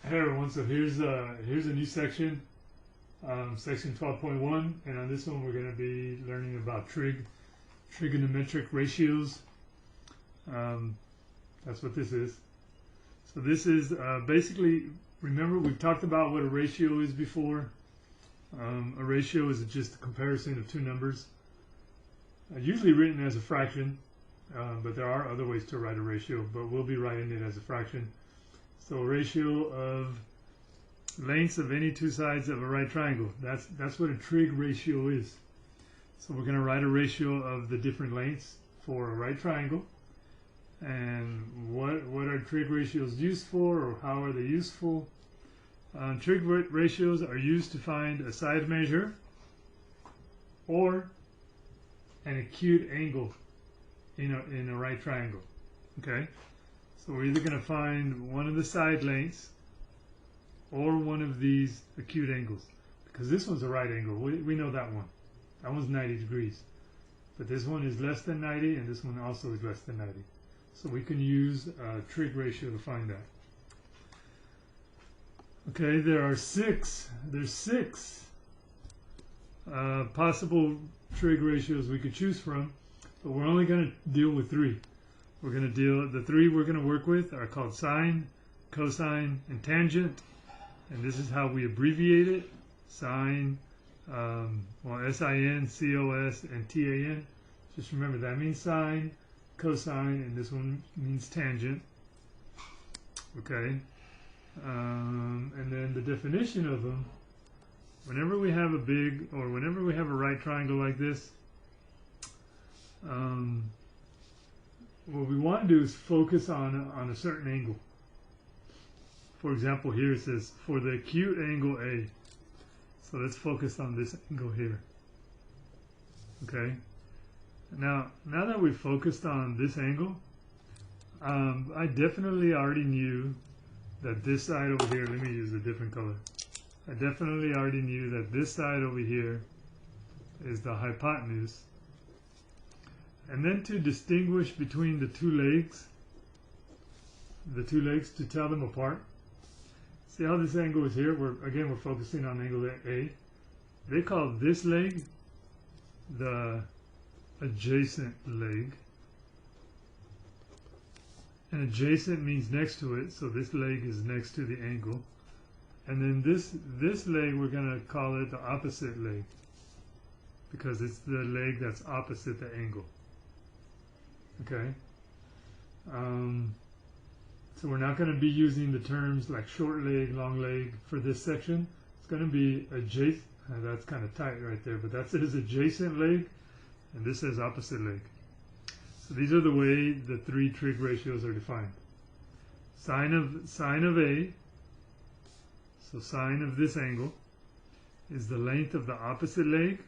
Hey everyone, so here's a new section, section 12.1, and on this one we're going to be learning about trigonometric ratios. That's what this is. So this is basically, remember we've talked about what a ratio is before. A ratio is just a comparison of two numbers, usually written as a fraction, but there are other ways to write a ratio, but we'll be writing it as a fraction. So a ratio of lengths of any two sides of a right triangle. That's what a trig ratio is. So we're going to write a ratio of the different lengths for a right triangle. And what are trig ratios used for, or how are they useful? Trig ratios are used to find a side measure or an acute angle in a right triangle. Okay? So we're either going to find one of the side lengths or one of these acute angles. Because this one's a right angle. We know that one. That one's 90 degrees. But this one is less than 90, and this one also is less than 90. So we can use a trig ratio to find that. Okay, there's six possible trig ratios we could choose from, but we're only going to deal with three. The three we're going to work with are called sine, cosine, and tangent. And this is how we abbreviate it. Sine, S-I-N, C-O-S, and T-A-N. Just remember that means sine, cosine, and this one means tangent. Okay. And then the definition of them, whenever we have a right triangle like this, what we want to do is focus on a certain angle. For example, here it says for the acute angle A. So let's focus on this angle here. Okay. Now that we've focused on this angle, I definitely already knew that this side over here, let me use a different color. I definitely already knew that this side over here is the hypotenuse. And then to distinguish between the two legs to tell them apart, see how this angle is here? We're focusing on angle A. They call this leg the adjacent leg. And adjacent means next to it, so this leg is next to the angle. And then this leg, we're going to call it the opposite leg, because it's the leg that's opposite the angle. Okay? So we're not going to be using the terms like short leg, long leg for this section. It's going to be adjacent. That's kind of tight right there, but that's it is adjacent leg, and this is opposite leg. So these are the way the three trig ratios are defined. Sine of A, so sine of this angle, is the length of the opposite leg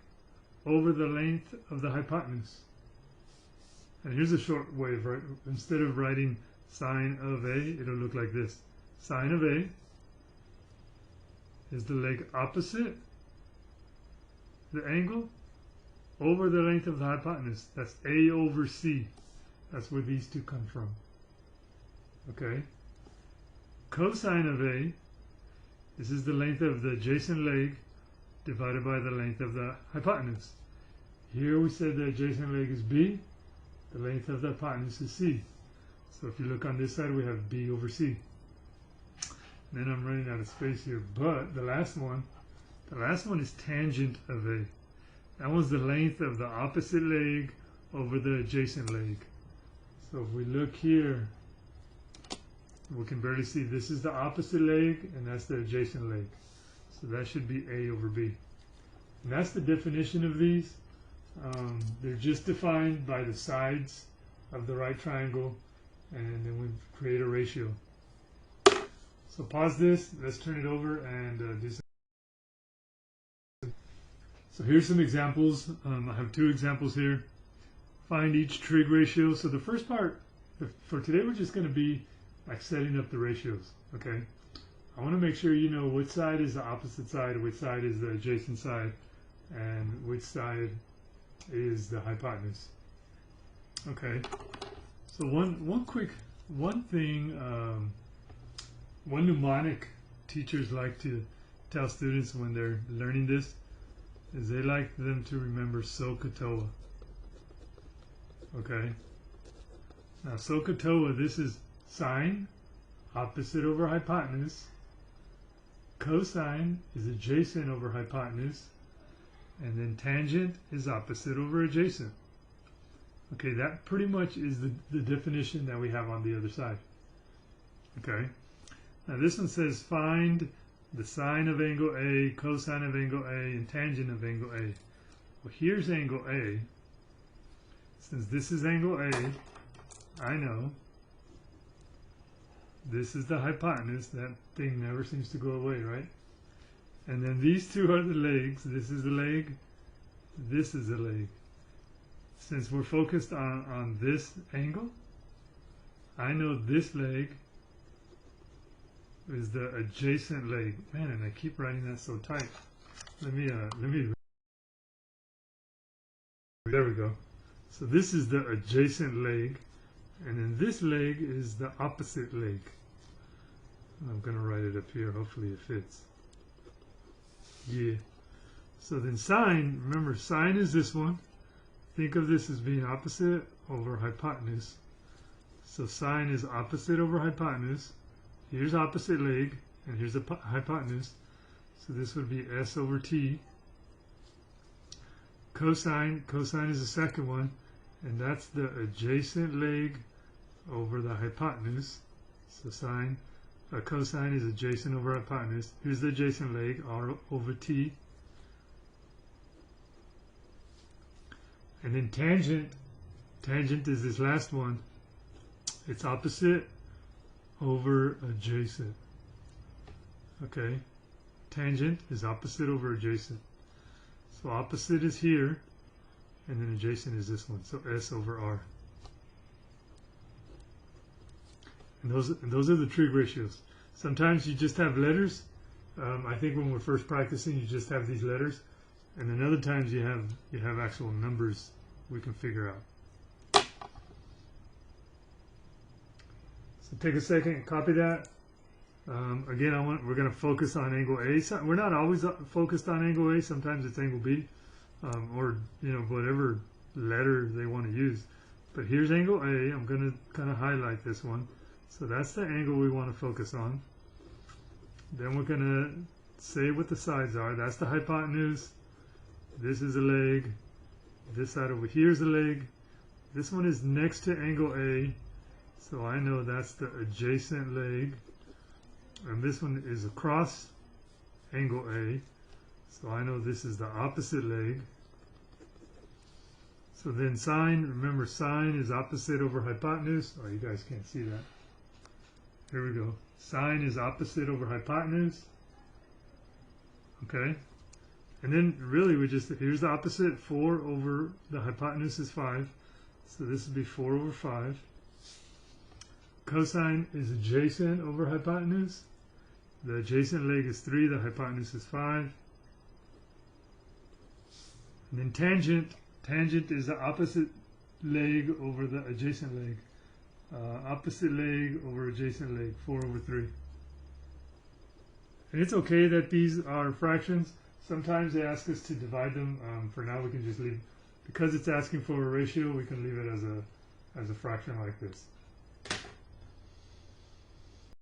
over the length of the hypotenuse. And here's a short way of writing. Instead of writing sine of A, it'll look like this. Sine of A is the leg opposite the angle over the length of the hypotenuse. That's A over C. That's where these two come from. Okay? Cosine of A, this is the length of the adjacent leg divided by the length of the hypotenuse. Here we said the adjacent leg is B. The length of the hypotenuse is C. So if you look on this side, we have B over C. And then I'm running out of space here, but the last one is tangent of A. That one's the length of the opposite leg over the adjacent leg. So if we look here, we can barely see this is the opposite leg, and that's the adjacent leg. So that should be A over B. And that's the definition of these. They're just defined by the sides of the right triangle, and then we create a ratio. So pause this, let's turn it over and do some. So here's some examples. I have two examples here. Find each trig ratio. So the first part, for today, we're just going to be like setting up the ratios. Okay. I want to make sure you know which side is the opposite side, which side is the adjacent side, and which side is the hypotenuse. Okay. So one mnemonic teachers like to tell students when they're learning this is they like them to remember SOHCAHTOA. Okay? Now SOHCAHTOA, this is sine, opposite over hypotenuse. Cosine is adjacent over hypotenuse. And then tangent is opposite over adjacent. Okay, that pretty much is the definition that we have on the other side. Okay? Now this one says find the sine of angle A, cosine of angle A, and tangent of angle A. Well, here's angle A. Since this is angle A, I know this is the hypotenuse. That thing never seems to go away, right? And then these two are the legs. This is the leg. This is the leg. Since we're focused on this angle, I know this leg is the adjacent leg. Man, and I keep writing that so tight. Let me there we go. So this is the adjacent leg, and then this leg is the opposite leg. I'm gonna write it up here, hopefully it fits. Yeah. So then sine, remember sine is this one. Think of this as being opposite over hypotenuse. So sine is opposite over hypotenuse. Here's opposite leg, and here's the hypotenuse. So this would be S over T. Cosine is the second one, and that's the adjacent leg over the hypotenuse. So cosine is adjacent over hypotenuse. Here's the adjacent leg, R over T. And then tangent is this last one. It's opposite over adjacent. Okay? Tangent is opposite over adjacent. So opposite is here, and then adjacent is this one. So S over R. And those are the trig ratios. Sometimes you just have letters. I think when we're first practicing, you just have these letters. And then other times you have actual numbers we can figure out. So take a second and copy that. Again, we're going to focus on angle A. So we're not always focused on angle A. Sometimes it's angle B, or whatever letter they want to use. But here's angle A. I'm going to kind of highlight this one. So that's the angle we want to focus on. Then we're going to say what the sides are. That's the hypotenuse. This is a leg. This side over here is a leg. This one is next to angle A. So I know that's the adjacent leg. And this one is across angle A. So I know this is the opposite leg. So then sine, remember sine is opposite over hypotenuse. Oh, you guys can't see that. Here we go. Sine is opposite over hypotenuse. Okay. And then really here's the opposite. 4 over the hypotenuse is 5. So this would be 4 over 5. Cosine is adjacent over hypotenuse. The adjacent leg is 3. The hypotenuse is 5. And then tangent is the opposite leg over the adjacent leg. Opposite leg over adjacent leg, 4 over 3. And it's okay that these are fractions. Sometimes they ask us to divide them. For now, we can just leave, because it's asking for a ratio, we can leave it as a fraction like this.